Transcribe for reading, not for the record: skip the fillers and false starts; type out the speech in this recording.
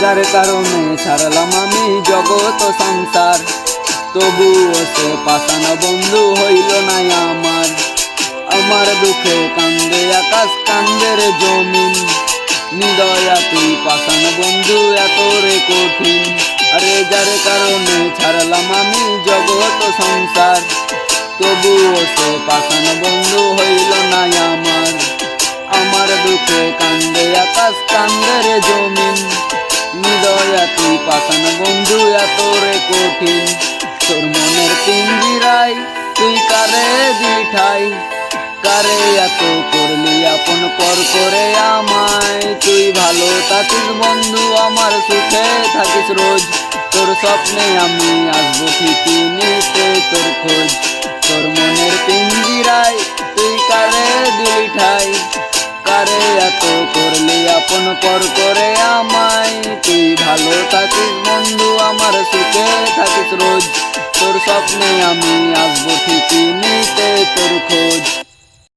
যার কারণে ছাড়লাম আমি জগৎ সংসার, তবুও সে পাষাণ বন্ধু হইল না আমার। আমার দুঃখে কান্দে আকাশ কান্দের জমিন, নিদয়া তুই পাষাণ বন্ধু এত রে কঠিন। আরে যার কারণে ছাড়লাম আমি জগৎ সংসার, তবুও সে পাষাণ বন্ধু হইল না আমার। আমার দুঃখে কান্দে আকাশ কান্দের জমিন, নিদয়া তুই পাষাণ বন্ধু এত রে কঠিন। তোর মনের পিঞ্জিরায় তুই কারে দিলি ঠাই, কারে এত করলি আপন পর করে আমায়। তুই ভালো থাকিস বন্ধু আমার, সুখে থাকিস রোজ। তোর স্বপ্নে আমি আসবো ঠিকই নিতে তোর খোঁজ। তোর মনের পিঞ্জিরায় তুই কারে দিলি ঠাই, কারে এত করলি আপন পর করে আমায়। তুই ভালো থাকিস বন্ধু আমার, সুখে থাকিস রোজ। তোর স্বপ্নে আমি আসবো ঠিকই নিতে তোর খোঁজ।